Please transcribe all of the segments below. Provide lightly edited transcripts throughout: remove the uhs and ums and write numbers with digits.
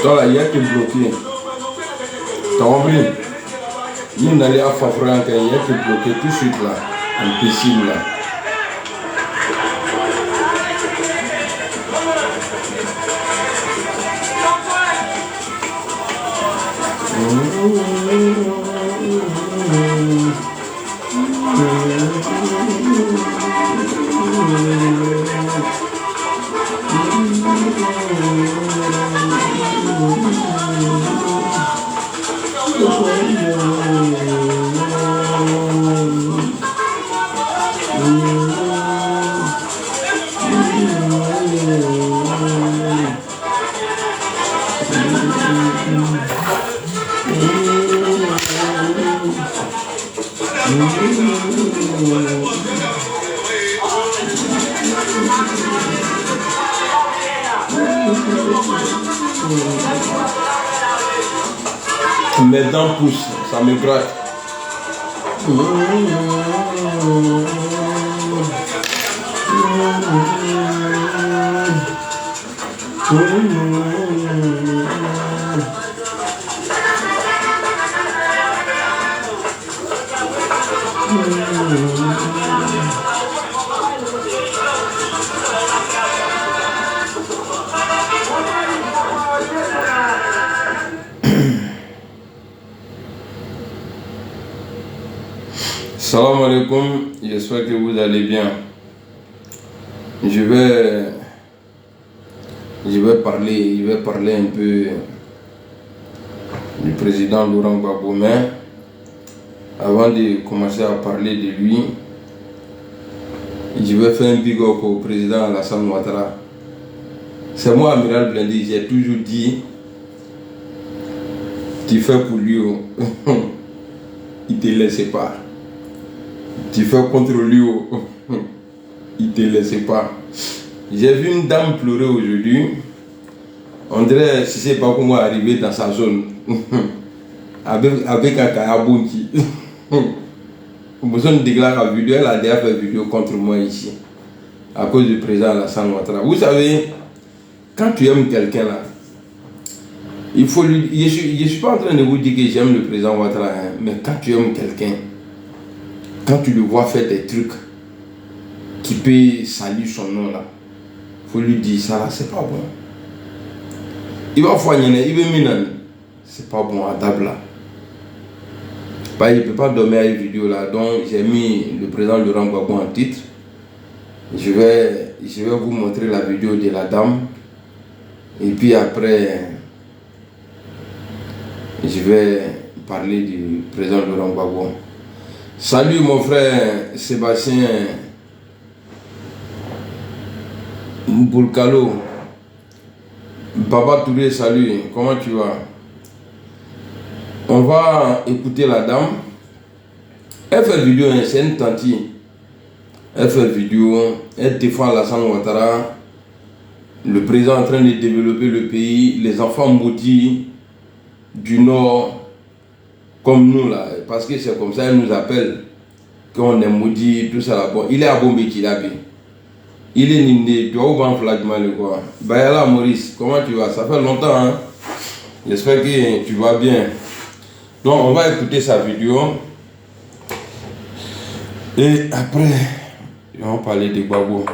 Toi là, il y a que bloqué. T'as compris? Il n'allait à Fafran qu'il y a que bloqué tout de suite là. Impossible là. Mes dents poussent, ça me gratte. Salam alaikum, j'espère que vous allez bien. Je vais parler un peu du président Laurent Gbagbo. Mais avant de commencer à parler de lui, je vais faire un big up au président Alassane Ouattara. C'est moi, Amiral Blindé, j'ai toujours dit, tu fais pour lui, il te laisse pas. Tu fais contre lui, il te laisse pas. J'ai vu une dame pleurer aujourd'hui. On dirait si c'est pas comment arriver dans sa zone avec un kayabunki. Besoin de déclarer la vidéo, elle a déjà fait vidéo contre moi ici à cause du président Alassane Ouattara. Vous savez, quand tu aimes quelqu'un là, il faut lui. Je suis pas en train de vous dire que j'aime le président Ouattara, hein, mais quand tu aimes quelqu'un, quand tu le vois faire des trucs qui peut salir son nom là, il faut lui dire ça là, c'est pas bon. Il va foigner, il va miner, c'est pas bon à table là. Bah, il ne peut pas dormir à une vidéo là, donc j'ai mis le président Laurent Gbagbo en titre. Je vais vous montrer la vidéo de la dame. Et puis après, je vais parler du président Laurent Gbagbo. Salut mon frère Sébastien Mboulkalo. Baba Touré, salut, comment tu vas? On va écouter la dame. Elle fait vidéo, c'est une tantine. Elle fait vidéo, elle défend Alassane Ouattara, le président en train de développer le pays, les enfants maudits du Nord, comme nous là, parce que c'est comme ça, elle nous appelle, qu'on est maudit, tout ça là. Bon, il est à Bombéki là, il est nindé, tu vois, où va en flagman le quoi. Bayala Maurice, comment tu vas? Ça fait longtemps, hein? J'espère que tu vas bien. Donc, on va écouter sa vidéo. Et après, on va parler de Gbagbo.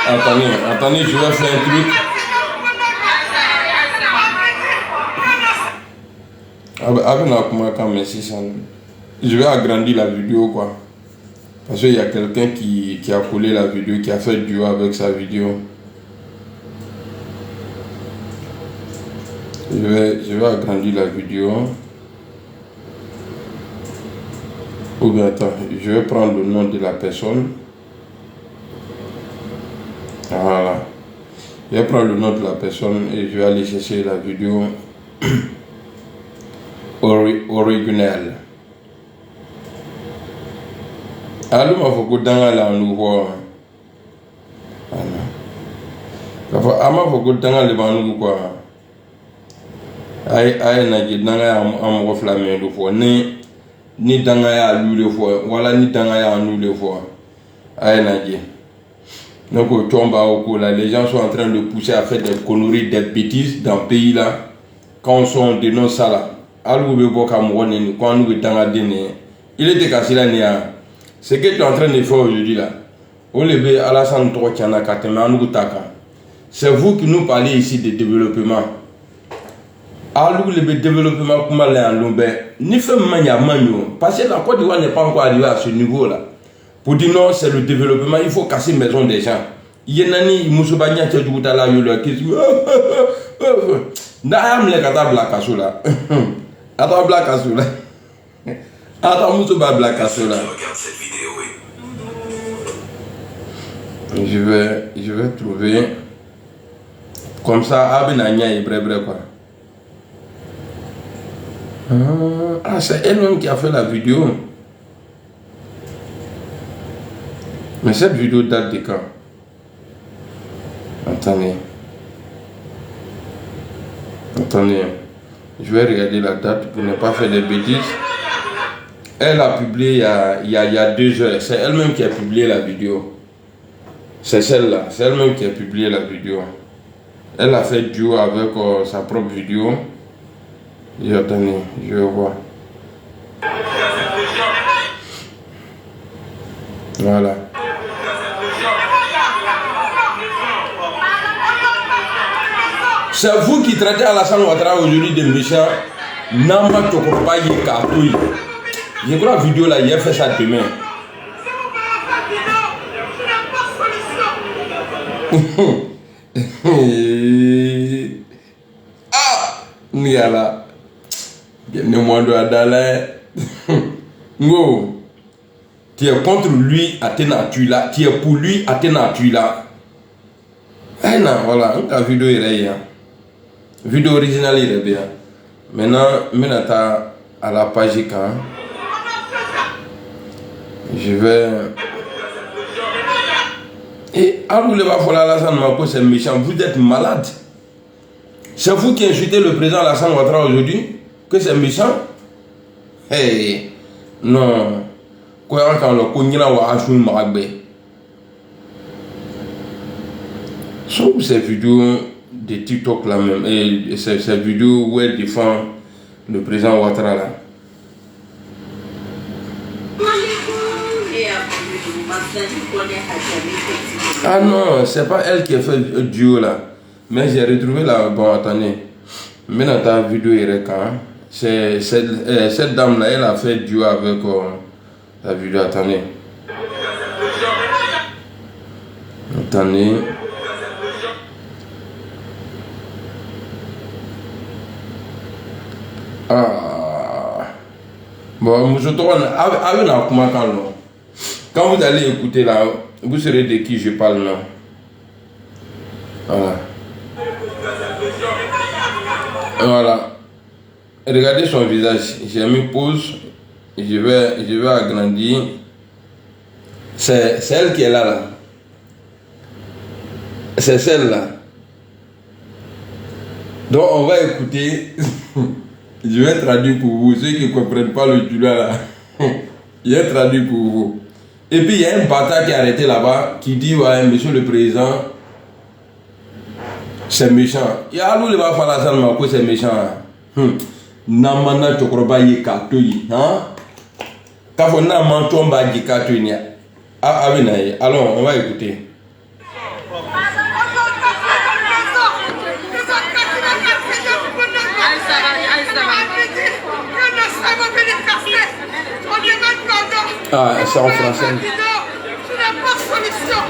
Attendez, je vais faire un truc. Je vais agrandir la vidéo quoi. Parce qu'il y a quelqu'un qui a collé la vidéo, qui a fait duo avec sa vidéo. Je vais agrandir la vidéo. Ou bien attends, je vais prendre le nom de la personne. Voilà. Je vais prendre le nom de la personne et je vais aller chercher la vidéo originale. Alors, il faut que dans la nouveau. Voilà. Ama foko tanga le banu quoi. Ay na ji danga am ko flamé do fo ni danga ya lu le fo wala ni danga ya nu le fo. Ay na ji. Donc au tomba au là, les gens sont en train de pousser à faire des conneries, des bêtises dans le pays là. Quand on dénonce ça là, il était cassé là. Ce que tu es en train de faire aujourd'hui là, c'est vous qui nous parlez ici de développement. Le développement parce que la Côte d'Ivoire n'est pas encore arrivée à ce niveau là. Pour dire non, c'est le développement, il faut casser les maisons des gens. Il y a des gens qui ont la N'ayam le kata black asula. Attends black asula. Attends muso ba black asula. Je vais trouver comme ça abenanya et bref quoi. Ah c'est elle-même qui a fait la vidéo. Mais cette vidéo date de quand? Attendez, je vais regarder la date pour ne pas faire des bêtises. Elle a publié il y a 2 heures. C'est elle-même qui a publié la vidéo. C'est celle-là. C'est elle-même qui a publié la vidéo. Elle a fait duo avec sa propre vidéo. Et attendez, je vais voir. Voilà. C'est vous qui traitez Alassane Ouattara aujourd'hui de méchant. Nama Tokopa Yekatoui. Je crois la vidéo là, il a fait ça demain. Ah! Niala. Bien moi de Adala. Ngo. Tu es contre lui à Tenatula. Tu es pour lui à Tenatula. Eh non, voilà, la vidéo est là. Vidéo originale il est bien. Maintenant, à la page quand je vais. Et c'est méchant. Vous êtes malade. C'est vous qui insultez le président Alassane Ouattara aujourd'hui que c'est méchant. Hey, non. Quoi quand le Konyala wa Ashun Maragbe. Sur ces vidéos de TikTok là même, et ces vidéos où elle défend le président Ouattara là. Ah non, c'est pas elle qui a fait le duo là. Mais j'ai retrouvé là, bon attendez. Maintenant ta vidéo est quand c'est cette dame là, elle a fait duo avec la vidéo, attendez. Attendez. Ah. Bon, quand vous allez écouter là, vous saurez de qui je parle là. Voilà. Voilà. Regardez son visage. J'ai mis pause. Je vais agrandir. C'est elle qui est là. C'est celle-là. Donc on va écouter. Je vais traduire pour vous, ceux qui ne comprennent pas le Tula là. Je vais traduire pour vous. Et puis il y a un bâtard qui est arrêté là-bas qui dit ouais, monsieur le président, c'est méchant. Il y a l'eau va faire la salle, mais c'est méchant. Namana Chokroba Yekatoyi. Quand on a manton ba Yekatoyi. Alors on va écouter. Ah, c'est en français. Tu n'as pas de solution.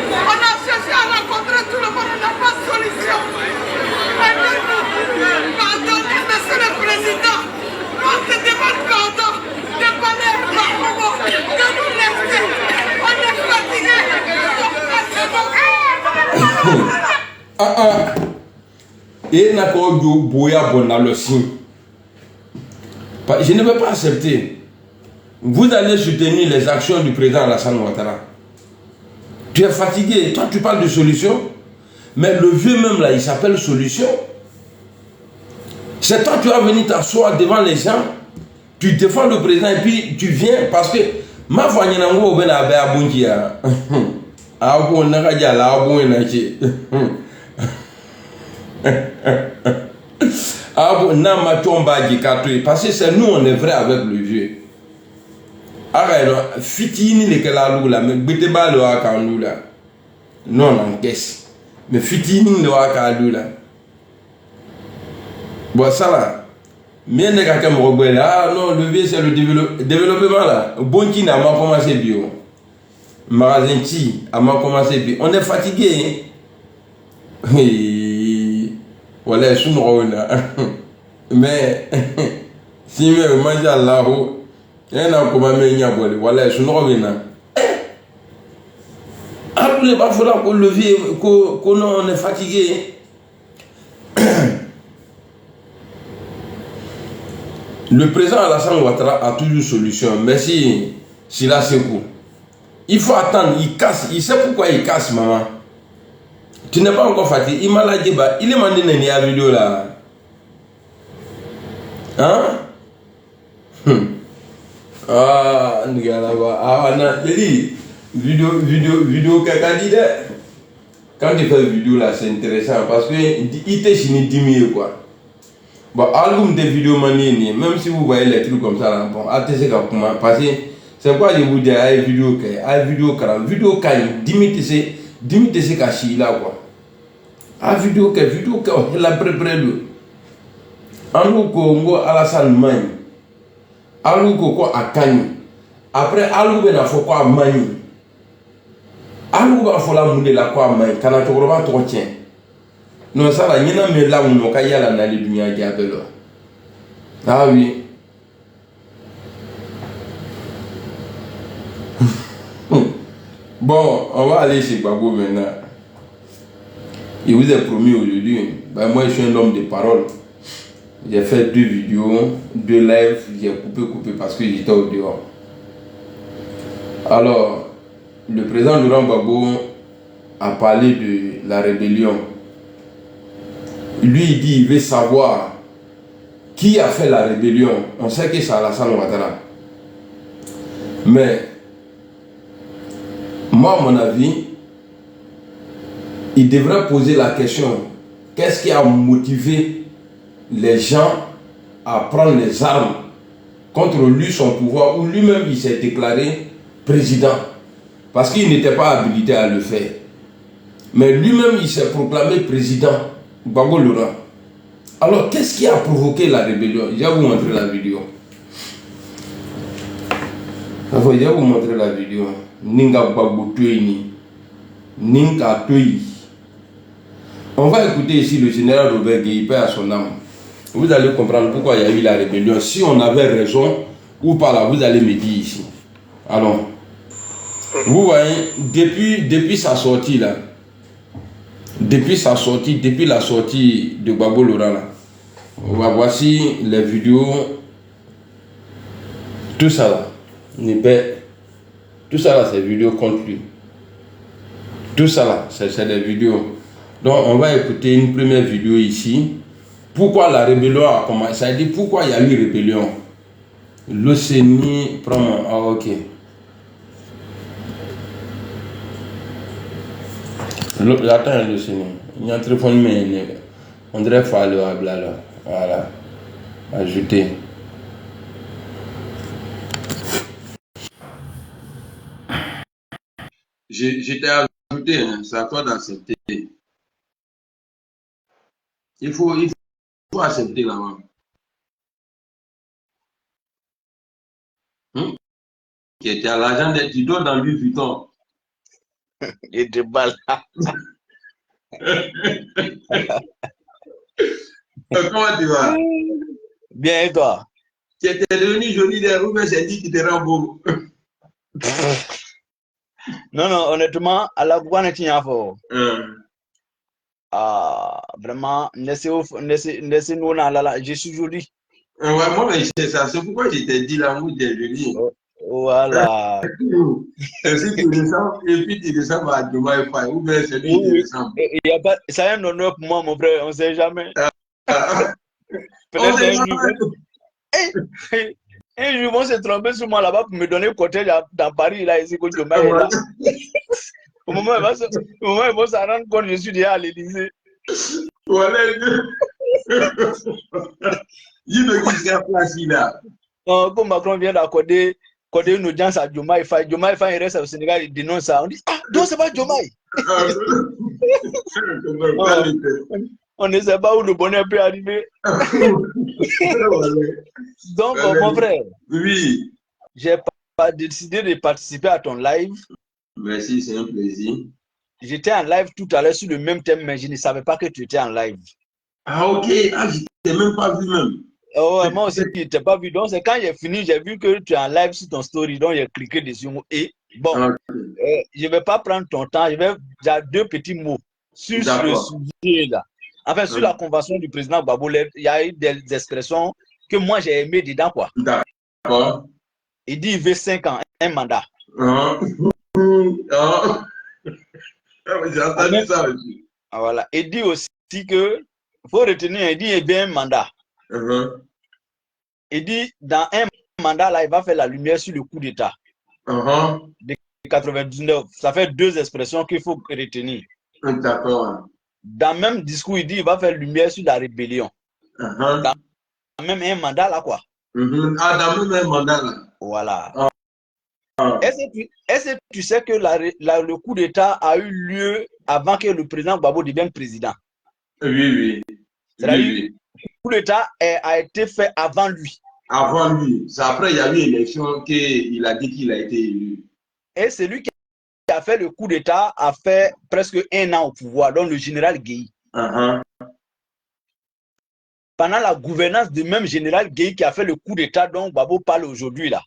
On a cherché à rencontrer tout le monde, on n'a pas de solution. Pardonnez, monsieur le président. On te demande pardon de parler de nous laisser. On est fatigué. Et n'a pas eu boya bon dans le signe. Je ne veux pas accepter. Vous allez soutenir les actions du président Alassane Ouattara. Tu es fatigué. Toi, tu parles de solution. Mais le vieux même là, il s'appelle solution. C'est toi, tu vas venir t'asseoir devant les gens. Tu défends le président et puis tu viens parce que ma voix n'est pas bonne à Béabungia. Ah bon, n'a pas dit à la bonne. Ah bon, n'a pas tombé dit parce que c'est nous, on est vrai avec le vieux. Alors, fitini les kelalou là, mais bête pas le akandou là. Non, on encaisse. Mais fitini le akandou là. Bon, ça là. Mais n'est qu'à me regarder. Ah non, le vieux c'est le développement là. Bon qui n'a pas commencé bio. Magasin qui a pas commencé bio. On est fatigué. Voilà, je suis là. Mais si me mange là-haut. Et là, comment me voilà, je suis là. Ah, vous n'avez pas fallu qu'on levier, qu'on est fatigué. Le président Alassane Ouattara a toujours solution. Mais si là c'est cool. Il faut attendre, il casse. Il sait pourquoi il casse, maman. Tu n'es pas encore fatigué. Il m'a dit, il est mandé dans la vidéo là. Hein? Ah, vidéo caca dit. Quand tu fais une vidéo là, c'est intéressant parce que il te chine 10 000 quoi. Bon, album de vidéos manier, même si vous voyez les trucs comme ça là, bon, attendez comment passer. C'est quoi je vous dis à vidéo quand 10 000 c'est caché là quoi. À vidéo que la prépare le. En nous qu'on Alassane Mani. Alou ko a kani après alou be na fo ko a mani alou ba fo la munde la ko a mani kana to roba to tien non ça la nyina me la mu no ka yala na le dunia diabelo. Ah oui. Bon, on va aller chez Gbagbo maintenant. Il vous a promis aujourd'hui, ben moi je suis un homme de parole. J'ai fait 2 vidéos, 2 lives, j'ai coupé parce que j'étais au dehors. Alors, le président Laurent Gbagbo a parlé de la rébellion. Lui, il dit qu'il veut savoir qui a fait la rébellion. On sait que c'est Alassane Ouattara. Mais, moi, à mon avis, il devrait poser la question, qu'est-ce qui a motivé les gens à prendre les armes contre lui, son pouvoir, où lui-même il s'est déclaré président. Parce qu'il n'était pas habilité à le faire. Mais lui-même il s'est proclamé président, Gbagbo Laurent. Alors qu'est-ce qui a provoqué la rébellion? Je vais vous montrer la vidéo. Je vais vous montrer la vidéo. Ninga Gbagbo Tueni. Ninga Tuei. On va écouter ici le général Robert Gueye, paix à son âme. Vous allez comprendre pourquoi il y a eu la rébellion. Si on avait raison ou pas là, vous allez me dire ici. Allons. Vous voyez, depuis sa sortie là, depuis la sortie de Gbagbo Laurent là, voici les vidéos, tout ça là, tout ça là c'est vidéos contre lui. Tout ça là, c'est des vidéos. Donc on va écouter une première vidéo ici. Pourquoi la rébellion a commencé? Ça dit pourquoi il y a eu rébellion. L'OCNI prend. Ah ok. Attends l'OCNI. Il y a un téléphone mais on dirait faire le blabla. Voilà. Ajouter. J'étais ajouté, hein. C'est à toi d'accepter. Il faut accepter là-bas. Qui était à l'agent des tutos dans Louis Vuitton. Il te balle. Comment tu vas? Bien et toi? Tu étais devenu joli d'air ou bien j'ai dit qu'il te rend beau? Non, honnêtement, à la voix n'est pas fort. Vraiment, je suis joli. Ouais, moi, c'est ça. C'est pourquoi je t'ai dit l'amour des jolis. Voilà. Et si tu descends, et puis tu descends à Dubaï, ou bien c'est lui qui descend. Il y a pas, ça a un honneur pour moi, mon frère, on ne sait jamais. On Peut-être sait un jour. Un jour, ils vont se tromper sur moi là-bas pour me donner le côté dans Paris, là, ici, que Diomaye est là. Au moment où ils vont s'en rendre compte, je suis déjà à l'Élysée. Voilà. Il veut qu'il soit placé là. Comme Macron vient d'accorder une audience à Diomaye Faye, il reste au Sénégal, il dénonce ça. On dit, ah, donc c'est pas Diomaye. On ne sait pas où le bonheur peut arriver. Donc, mon frère, oui, j'ai pas décidé de participer à ton live. Merci, c'est un plaisir. J'étais en live tout à l'heure sur le même thème, mais je ne savais pas que tu étais en live. Ah, ok. Ah, je t'ai même pas vu même. Oh, moi aussi, je ne t'ai pas vu. Donc, c'est quand j'ai fini, j'ai vu que tu es en live sur ton story. Donc, j'ai cliqué dessus. Et bon, je ne vais pas prendre ton temps. Je vais dire deux petits mots sur ce sujet-là. Enfin, sur la convention du président Gbagbo, il y a eu des expressions que moi, j'ai aimées dedans, quoi. D'accord. Il dit il veut 5 ans, un mandat. J'ai entendu ça aussi. Voilà. Il dit aussi que, il faut retenir, il dit il veut un mandat. Il dit dans un mandat, là, il va faire la lumière sur le coup d'État. De 99. Ça fait deux expressions qu'il faut retenir. D'accord. Dans le même discours, il dit il va faire lumière sur la rébellion. Dans même un mandat, là, quoi. Ah, dans même un mandat, là. Voilà. Est-ce que tu sais que le coup d'État a eu lieu avant que le président Gbagbo devienne président? Oui. C'est-à-dire, le coup d'État a été fait avant lui. Avant lui. C'est après, il y a eu une élection qu'il a dit qu'il a été élu. Et celui qui a fait le coup d'État a fait presque 1 an au pouvoir, donc le général Guèye. Pendant la gouvernance du même général Guèye qui a fait le coup d'État dont Gbagbo parle aujourd'hui là.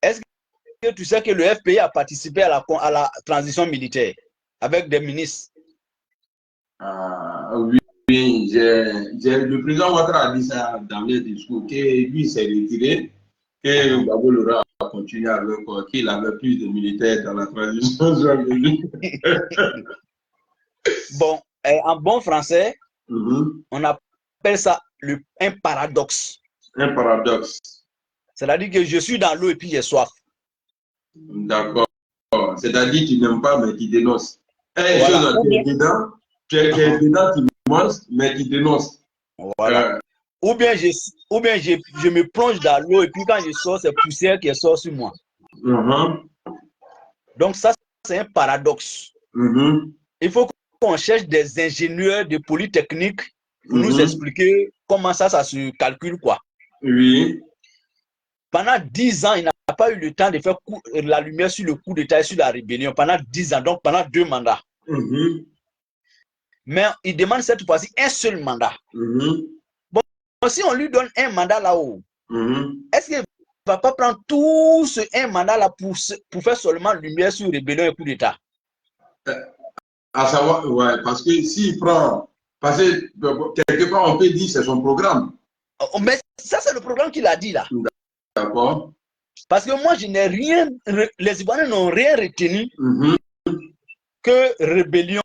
Est-ce que tu sais que le FPI a participé à la transition militaire avec des ministres? Oui, le président Ouattara a dit ça dans les discours, que lui s'est retiré, que Gbagbo l'aura continué avec qu'il avait plus de militaires dans la transition. Bon, en bon français, on appelle ça un paradoxe. Un paradoxe. C'est-à-dire que je suis dans l'eau et puis j'ai soif. D'accord. C'est-à-dire que tu n'aimes pas, mais tu dénonces. Voilà. Tu es dedans, tu manges, mais tu dénonces. Voilà. Ou bien je me plonge dans l'eau et puis quand je sors, c'est poussière qui sort sur moi. Donc ça, c'est un paradoxe. Il faut qu'on cherche des ingénieurs de polytechnique pour nous expliquer comment ça se calcule, quoi. Oui. Pendant 10 ans, il n'a pas eu le temps de faire la lumière sur le coup d'État et sur la rébellion. Pendant 10 ans, donc pendant 2 mandats. Mais il demande cette fois-ci un seul mandat. Bon, si on lui donne un mandat là-haut, est-ce qu'il ne va pas prendre tout ce un mandat là pour faire seulement lumière sur rébellion et coup d'État? À savoir, ouais, parce que s'il prend, parce que quelque part on peut dire que c'est son programme. Mais ça c'est le programme qu'il a dit là. D'accord. Parce que moi je n'ai rien, les Ivoiriens n'ont rien retenu que rébellion,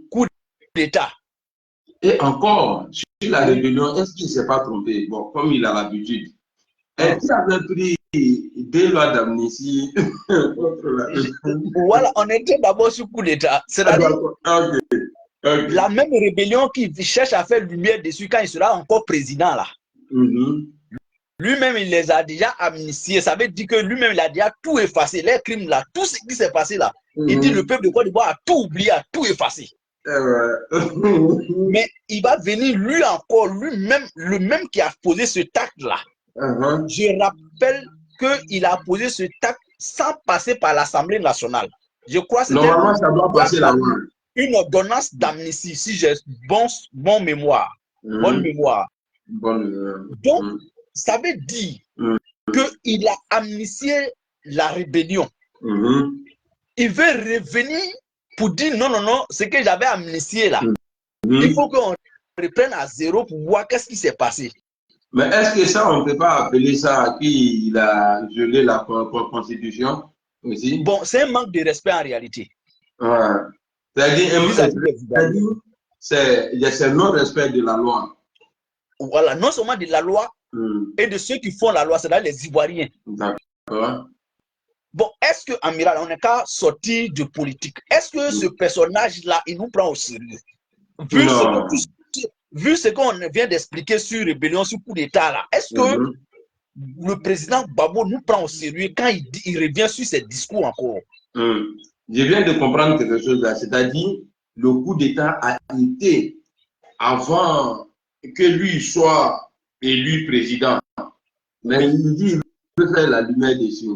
coup d'État. Et encore, sur la rébellion, est-ce qu'il ne s'est pas trompé? Bon, comme il a l'habitude. Est-ce qu'il avait pris 2 lois d'amnistie contre la rébellion? Voilà, on était d'abord sur coup d'État. C'est-à-dire la même rébellion qui cherche à faire lumière dessus quand il sera encore président là. Lui-même, il les a déjà amnistiés. Ça veut dire que lui-même, il a déjà tout effacé. Les crimes là, tout ce qui s'est passé là. Il dit le peuple de Côte d'Ivoire a tout oublié, a tout effacé. Mais il va venir lui encore, lui-même, le même qui a posé ce acte-là. Je rappelle qu'il a posé ce acte sans passer par l'Assemblée nationale. Je crois que normalement, ça doit passer là. Une ordonnance d'amnistie, si j'ai bonne mémoire. Donc, ça veut dire qu'il a amnistié la rébellion. Il veut revenir pour dire non, ce que j'avais amnistié là. Il faut qu'on reprenne à zéro pour voir qu'est-ce qui s'est passé. Mais est-ce que ça, on ne peut pas appeler ça qu'il a gelé la Constitution aussi? Bon, c'est un manque de respect en réalité. Ouais. C'est non-respect de la loi. Voilà, non seulement de la loi et de ceux qui font la loi, c'est-à-dire les Ivoiriens. D'accord. Bon, est-ce que, Amiral, on n'est qu'à sortir de politique? Est-ce que ce personnage-là, il nous prend au sérieux? Vu ce qu'on vient d'expliquer sur rébellion, sur coup d'État, là, est-ce que le président Gbagbo nous prend au sérieux quand il revient sur ses discours encore? Je viens de comprendre quelque chose là, c'est-à-dire le coup d'État a été avant que lui soit élu président. Mais il dit qu'il veut faire la lumière dessus.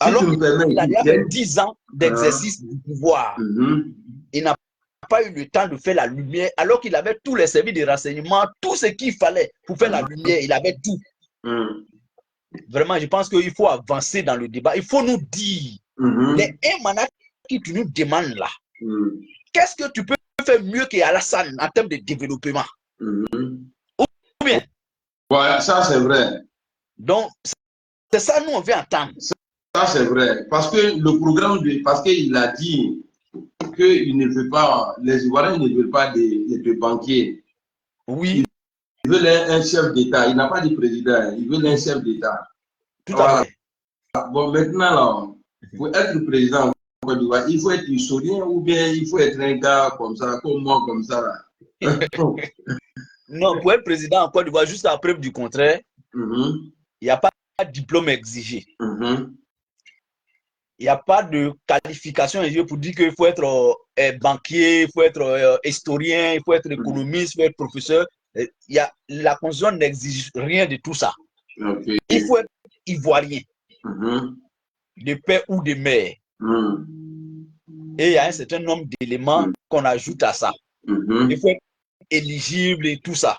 Alors, il a déjà fait 10 ans d'exercice du pouvoir. Il n'a pas eu le temps de faire la lumière, alors qu'il avait tous les services de renseignement, tout ce qu'il fallait pour faire la lumière, il avait tout. Vraiment, je pense qu'il faut avancer dans le débat. Il faut nous dire, les émanats que tu nous demandes là, qu'est-ce que tu peux faire mieux qu'Alassane en termes de développement? Ou bien? Ouais, ça c'est vrai. Donc, c'est ça nous on veut entendre. Ça c'est vrai. Parce que le programme, parce qu'il a dit qu'il ne veut pas, les Ivoiriens ne veulent pas de banquiers. Oui. Ils veulent un chef d'État. Il n'a pas de président, ils veulent un chef d'État. Tout à fait. Bon, maintenant, là, pour être président en Côte d'Ivoire, il faut être historien ou bien il faut être un gars comme ça, comme moi, comme ça. Là. Non, pour être président en Côte d'Ivoire, juste à preuve du contraire, il n'y a pas de diplôme exigé. Il n'y a pas de qualification exigée pour dire qu'il faut être banquier, il faut être historien, il faut être économiste, il faut être professeur. La Constitution n'exige rien de tout ça. Il faut être ivoirien, de père ou de mère. Et il y a un certain nombre d'éléments qu'on ajoute à ça. Il faut être éligible et tout ça.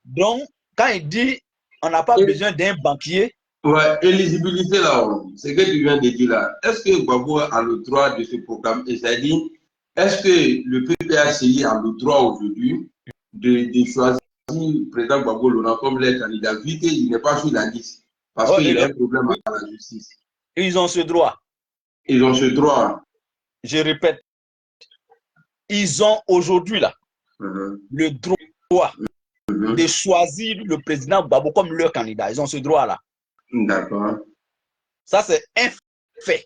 Donc, quand il dit on n'a pas besoin d'un banquier. Ouais, éligibilité là, c'est ce que tu viens de dire là. Est-ce que Gbagbo a le droit de ce programme? C'est-à-dire, est-ce que le PPACI a le droit aujourd'hui de choisir le président Gbagbo Laurent comme leur candidat, vu qu'il n'est pas sur la liste, parce qu'il a un problème à la justice? Ils ont ce droit. Ils ont ce droit. Je répète, ils ont aujourd'hui là le droit de choisir le président Gbagbo comme leur candidat. Ils ont ce droit là. D'accord. Ça, c'est un fait.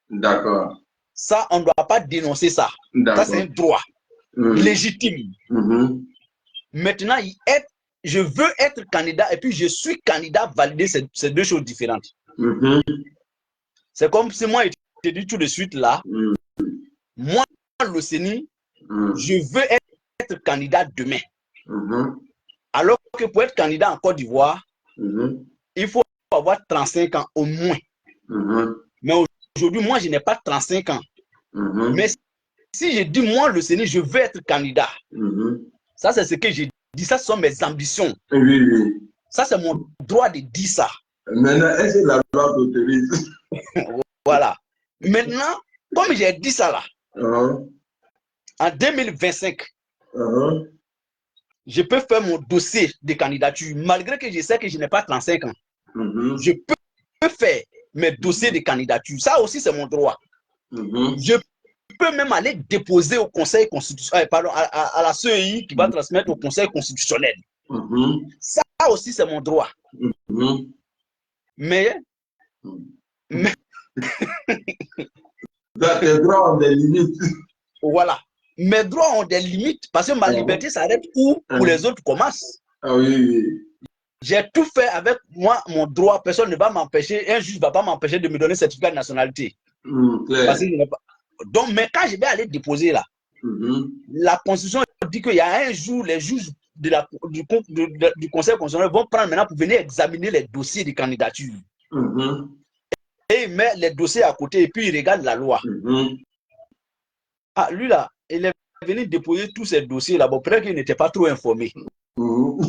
D'accord. Ça, on ne doit pas dénoncer ça. Ça, c'est un droit légitime. Maintenant, je veux être candidat et puis je suis candidat validé, c'est deux choses différentes. C'est comme si moi, je te dis tout de suite là, moi, le CENI, je veux être candidat demain. Alors que pour être candidat en Côte d'Ivoire, il faut avoir 35 ans au moins. Mais aujourd'hui, moi, je n'ai pas 35 ans. Mais si je dis, moi, le CENI, je veux être candidat, ça, c'est ce que j'ai dit. Ça, ce sont mes ambitions. Ça, c'est mon droit de dire ça. Maintenant, est-ce que la loi t'autorise? Voilà. Maintenant, comme j'ai dit ça là, en 2025, je peux faire mon dossier de candidature, malgré que je sais que je n'ai pas 35 ans. Je peux faire mes dossiers de candidature. Ça aussi, c'est mon droit. Je peux même aller déposer au Conseil constitutionnel, pardon, à la CEI qui va transmettre au Conseil constitutionnel. Ça aussi, c'est mon droit. Mais tes droits ont des limites. Voilà. Mes droits ont des limites parce que ma liberté s'arrête où pour les autres commence. J'ai tout fait avec moi, mon droit. Personne ne va m'empêcher, un juge ne va pas m'empêcher de me donner certificat de nationalité. Parce que je n'ai pas... Donc, mais quand je vais aller déposer là, la Constitution dit qu'il y a un jour, les juges du Conseil constitutionnel vont prendre maintenant pour venir examiner les dossiers de candidature. Et il met les dossiers à côté et puis il regarde la loi. Ah, lui là, il est venu déposer tous ces dossiers là. Bon, peut-être qu'il n'était pas trop informé. Bon.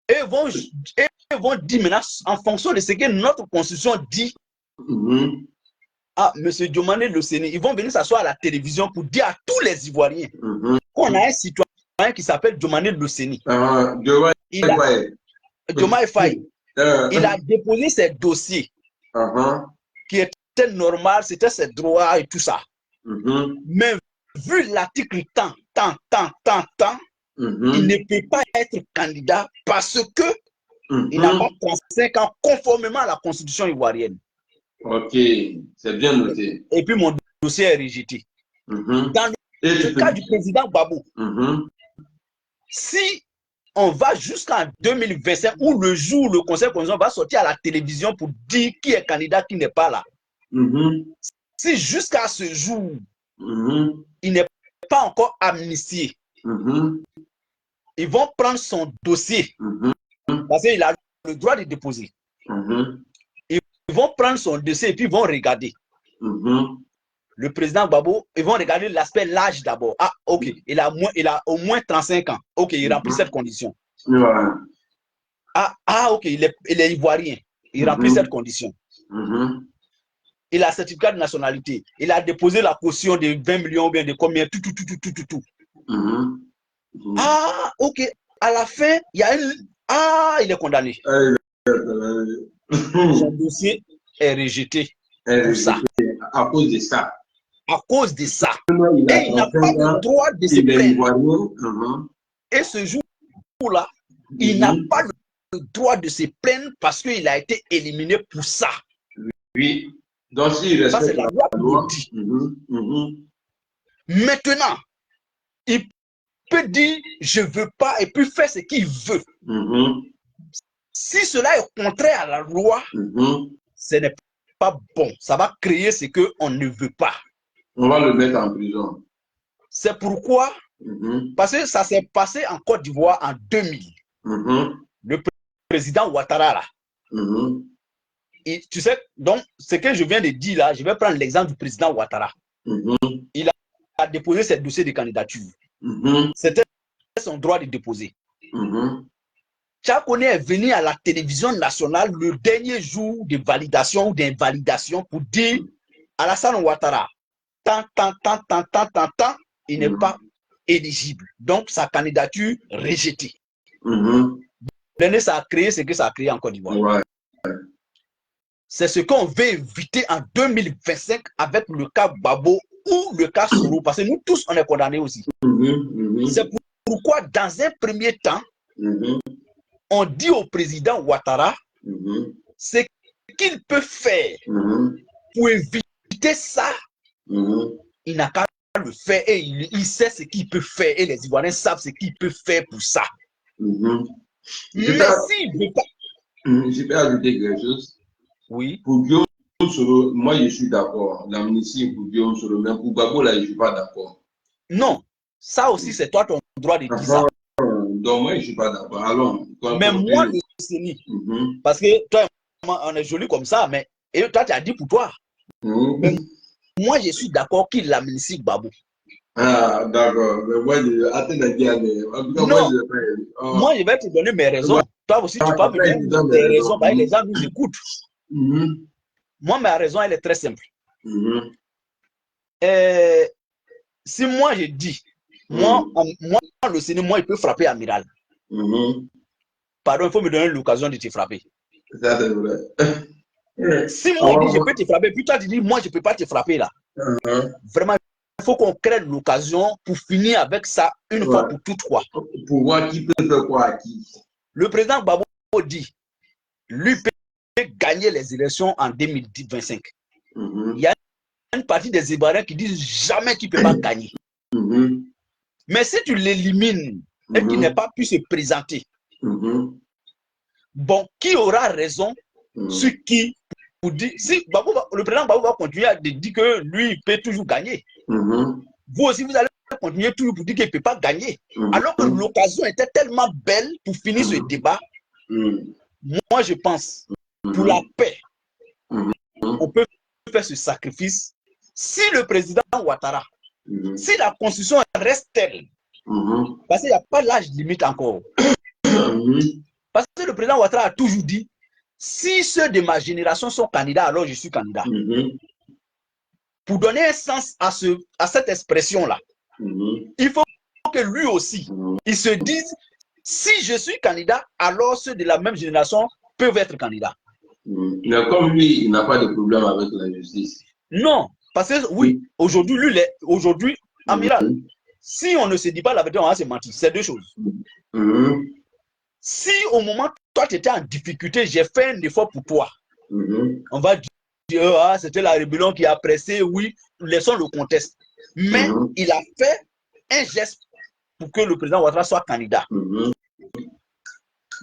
Et ils vont dire maintenant, en fonction de ce que notre constitution dit, ah, M. Diomané Le Séné, ils vont venir s'asseoir à la télévision pour dire à tous les Ivoiriens qu'on a un citoyen qui s'appelle Diomaye Loseni. Diomaye Faye. Il a déposé ses dossiers qui étaient normaux, c'était ses droits et tout ça. Mais vu l'article tant, il ne peut pas être candidat parce que il n'a pas 35 ans conformément à la constitution ivoirienne. Ok, c'est bien noté. Et puis mon dossier est rejeté. Dans le cas du président Gbagbo, si on va jusqu'en 2025 où le jour où le conseil constitutionnel va sortir à la télévision pour dire qui est candidat, qui n'est pas là. Si jusqu'à ce jour, il n'est pas encore amnistié, ils vont prendre son dossier parce qu'il a le droit de déposer. Ils vont prendre son dossier et puis ils vont regarder. Le président Gbagbo, ils vont regarder l'aspect l'âge d'abord. Ah, ok, il a au moins 35 ans. Ok, il remplit cette condition. Ah, ok, il est ivoirien. Il remplit cette condition. Il a un certificat de nationalité. Il a déposé la caution de 20 millions ou bien de combien, tout. Ah, ok. À la fin, il y a une... Ah, il est condamné. Son dossier est rejeté pour ça. À cause de ça. À cause de ça. Et il n'a pas le droit de se plaindre. Et ce jour-là, il n'a pas le droit de se plaindre parce qu'il a été éliminé pour ça. Oui. Donc, s'il respecte c'est la loi qui dit. Maintenant, il peut dire je veux pas et puis faire ce qu'il veut. Si cela est contraire à la loi, ce n'est pas bon. Ça va créer ce qu'on ne veut pas. On va le mettre en prison. C'est pourquoi, parce que ça s'est passé en Côte d'Ivoire en 2000. Le président Ouattara, là, et, tu sais, donc, ce que je viens de dire là, je vais prendre l'exemple du président Ouattara. Il a déposé ses dossiers de candidature. C'était son droit de déposer. Tchakone est venu à la télévision nationale le dernier jour de validation ou d'invalidation pour dire Alassane Ouattara, il n'est pas éligible. Donc, sa candidature rejetée. Ça a créé ce que ça a créé en Côte d'Ivoire. C'est ce qu'on veut éviter en 2025 avec le cas Gbagbo ou le cas Soro, parce que nous tous, on est condamnés aussi. C'est pourquoi, dans un premier temps, on dit au président Ouattara ce qu'il peut faire pour éviter ça. Il n'a qu'à le faire et il sait ce qu'il peut faire et les Ivoiriens savent ce qu'il peut faire pour ça. Mais s'il ne veut pas... Je peux ajouter quelque chose. Oui. Pour Guillaume Soro, moi je suis d'accord. L'amnistie pour Guillaume Soro, mais pour Gbagbo, là, je ne suis pas d'accord. Non, ça aussi, c'est toi ton droit de dire ça. Donc, moi, je ne suis pas d'accord. Allons. Mais moi, le CENI, parce que toi, on est joli comme ça, mais et toi, tu as dit pour toi. Mais moi, je suis d'accord qu'il amnistie Gbagbo. Ah, d'accord. Mais moi, moi, je vais te donner mes raisons. Toi aussi, tu peux me donner tes raisons, parce que les gens nous écoutent. Moi, ma raison, elle est très simple. Si moi, je dis, moi, le Sénégal, moi, il peut frapper Amiral. Pardon, il faut me donner l'occasion de te frapper. Ça, c'est vrai. Si moi, je dis, je peux te frapper, puis toi, tu dis, moi, je ne peux pas te frapper là. Vraiment, il faut qu'on crée l'occasion pour finir avec ça une fois pour toutes fois. Pour voir qui peut faire quoi à qui. Le président Gbagbo dit, lui peut gagner les élections en 2025. Il y a une partie des Ivoiriens qui disent jamais qu'il ne peut pas gagner. Mais si tu l'élimines et qu'il n'a pas pu se présenter, bon, qui aura raison sur qui pour dire, si le président Gbagbo va continuer à dire que lui, il peut toujours gagner. Vous aussi, vous allez continuer toujours pour dire qu'il ne peut pas gagner. Alors que l'occasion était tellement belle pour finir ce débat. Moi, je pense, pour la paix, on peut faire ce sacrifice. Si le président Ouattara, si la constitution reste telle, parce qu'il n'y a pas l'âge limite encore. Parce que le président Ouattara a toujours dit, si ceux de ma génération sont candidats, alors je suis candidat. Pour donner un sens à cette expression-là, il faut que lui aussi, il se dise, si je suis candidat, alors ceux de la même génération peuvent être candidats. Mais comme lui, il n'a pas de problème avec la justice. Non, parce que oui, aujourd'hui, aujourd'hui, amiral, si on ne se dit pas la vérité, on va se mentir. C'est deux choses. Si au moment, toi, tu étais en difficulté, j'ai fait un effort pour toi, on va dire, ah, c'était la rébellion qui a pressé, oui, laissons le contexte. Mais il a fait un geste pour que le président Ouattara soit candidat.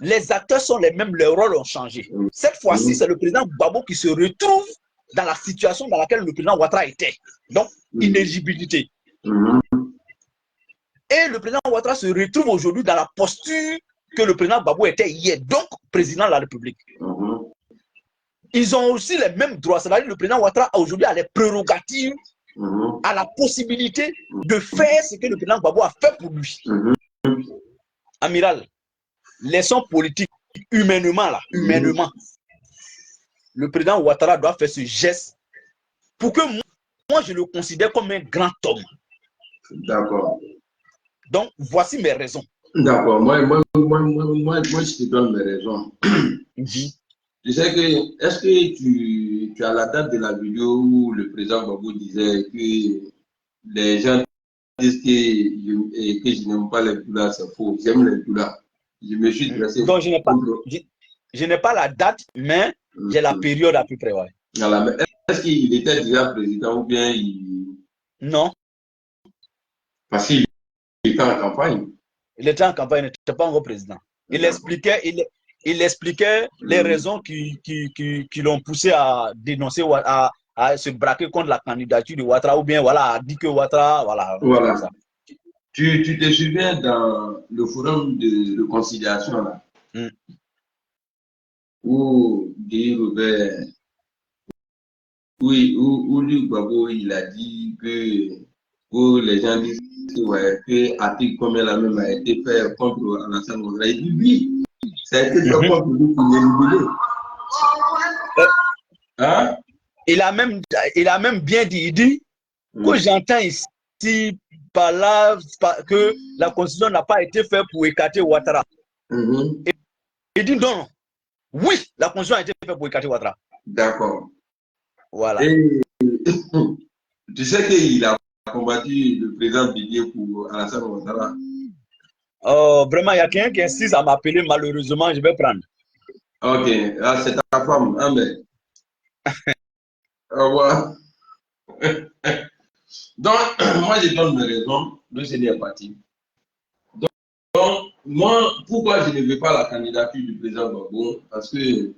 Les acteurs sont les mêmes, leurs rôles ont changé. Cette fois-ci, c'est le président Gbagbo qui se retrouve dans la situation dans laquelle le président Ouattara était. Donc, inéligibilité. Et le président Ouattara se retrouve aujourd'hui dans la posture que le président Gbagbo était hier, donc président de la République. Ils ont aussi les mêmes droits. C'est-à-dire que le président Ouattara aujourd'hui a les prérogatives, a la possibilité de faire ce que le président Gbagbo a fait pour lui. Amiral, laissons politique humainement là, humainement. Le président Ouattara doit faire ce geste pour que moi je le considère comme un grand homme. D'accord. Donc voici mes raisons. D'accord. Moi, je te donne mes raisons. Tu sais que, est-ce que tu as la date de la vidéo où le président Gbagbo disait que les gens disent que je n'aime pas les doulas, c'est faux. J'aime les doulas. Je me suis dressé. Donc je n'ai pas la date, mais j'ai la période à peu près. Ouais. Voilà. Est-ce qu'il était déjà président ou bien Non. Parce qu'il était en campagne. Il était en campagne, il n'était pas encore président. Il expliquait, il expliquait les raisons qui l'ont poussé à dénoncer, à se braquer contre la candidature de Ouattara, ou bien voilà, à dire que Ouattara, voilà. Ça. Tu te souviens dans le forum de réconciliation là, où Guy Robert, oui, où lui Gbagbo il a dit que les gens disent que Atik comme elle a même a été fait contre Alassane Ouattara. Il dit oui, ça a été fait contre lui pour l'éliminer. Hein? Il a même bien dit, il dit que j'entends ici par là que la constitution n'a pas été faite pour écarter Ouattara. Il dit non. Oui, la constitution a été faite pour écarter Ouattara. D'accord. Voilà. Et tu sais qu'il a combattu le président Didier pour Alassane Ouattara. Vraiment, il y a quelqu'un qui insiste à m'appeler, malheureusement, je vais prendre. Ok, ah, c'est ta femme, hein, mais. Au revoir. Donc, moi, je donne mes raisons. Le Seigneur est parti. Donc, moi, pourquoi je ne veux pas la candidature du président Gbagbo? Parce que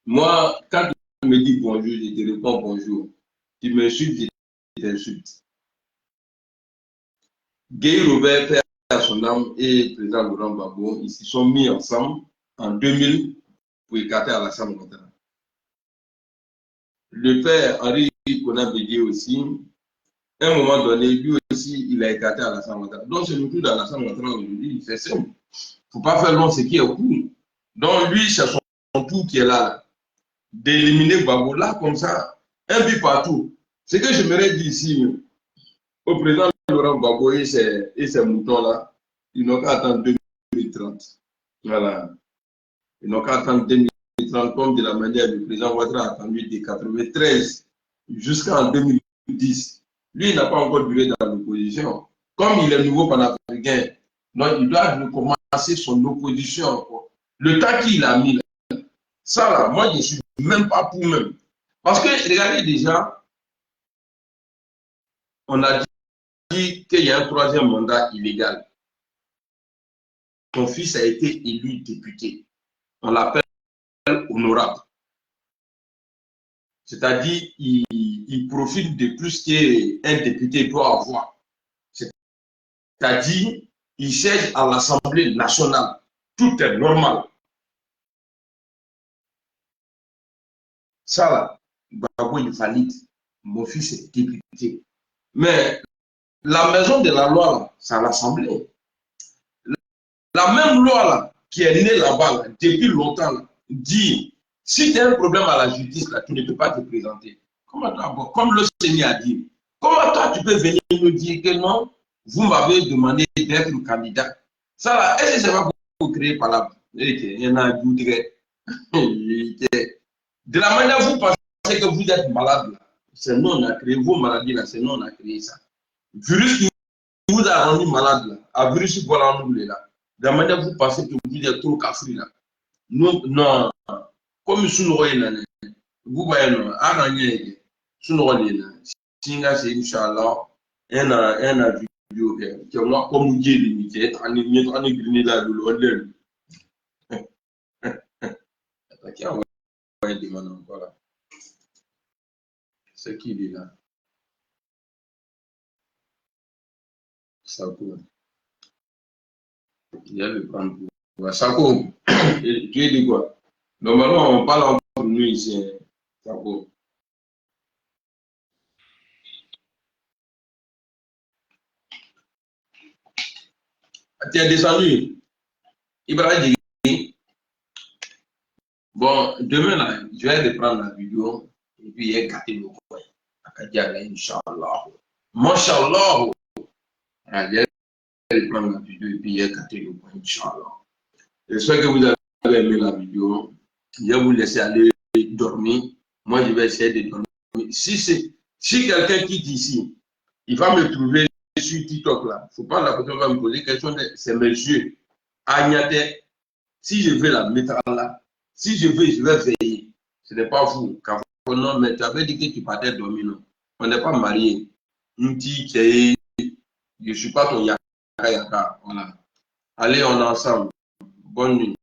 moi, quand tu me dis bonjour, je te réponds bonjour. Tu m'insultes, je t'insulte. Guy Robert, père à son âme, et le président Laurent Gbagbo, ils se sont mis ensemble en 2000 pour écarter Alassane Ouattara. Le père Henri Konan Bédié aussi, à un moment donné, lui aussi, il a écarté Alassane Ouattara. Donc, c'est le tour d'Alassane Ouattara aujourd'hui, c'est simple. Il ne faut pas faire long ce qui est au cours. Donc, lui, c'est son tour qui est là, d'éliminer Gbagbo, là, comme ça, un but partout. Ce que j'aimerais dire ici, au président Laurent Gbagbo et ces moutons-là, ils n'ont qu'à attendre 2030. Voilà. Ils n'ont qu'à attendre 2030 comme de la manière le président Ouattara a attendu de 1993 jusqu'en 2010. Lui, il n'a pas encore duré dans l'opposition. Comme il est nouveau panafricain, donc il doit recommencer son opposition encore. Le temps qu'il a mis, ça là, moi je ne suis même pas pour même. Parce que, regardez déjà, on a dit qu'il y a un troisième mandat illégal. Son fils a été élu député. On l'appelle honorable. C'est-à-dire, il profite de plus qu'un député doit avoir. C'est-à-dire, il siège à l'Assemblée nationale. Tout est normal. Ça, là, Gbagbo, il valide. Mon fils est député. Mais la maison de la loi, là, c'est à l'Assemblée. La même loi là, qui est née là-bas, là, depuis longtemps, là, dit, si tu as un problème à la justice, là, tu ne peux pas te présenter. Comment toi, comme le Seigneur a dit, comment toi tu peux venir nous dire que non, vous m'avez demandé d'être candidat. Ça là, est-ce que c'est pas pour créer par là? Il y en a un de la manière dont vous pensez que vous êtes malade, c'est nous on a créé vos maladies là, c'est nous on a créé ça. Virus qui vous a rendu malade là, à virus voilà nous là. De la manière dont vous pensez que vous êtes trop cafri là. Nous, non, comme sous nous vous voyez non, arrangez sous nous singa c'est Inch'Allah, un vidéo que moi comme Dieu limité, on est grillé là de l'ordre. Voilà. C'est qui il est là? Sako. Il y a le prendre pour Sako. Tu es dit quoi? Normalement, on parle entre nous ici. Sako. Tu es descendu. Ibrahim. Bon, demain, là, je vais reprendre la vidéo et puis il y a gâté le coin. Inch'Allah. Mashallah. Je vais reprendre la vidéo et puis il y a gâté le coin. Inch'Allah. J'espère que vous avez aimé la vidéo. Je vais vous laisser aller dormir. Moi, je vais essayer de dormir. Si quelqu'un quitte ici, il va me trouver sur TikTok là. Il ne faut pas la personne va me poser question. C'est monsieur Agnate. Si je veux la mettre là. Si je veux, je vais veiller. Ce n'est pas vous. Non, mais tu avais dit que tu partais dormir. Non. On n'est pas mariés. Je ne suis pas ton yaka. Voilà. Allez, on est ensemble. Bonne nuit.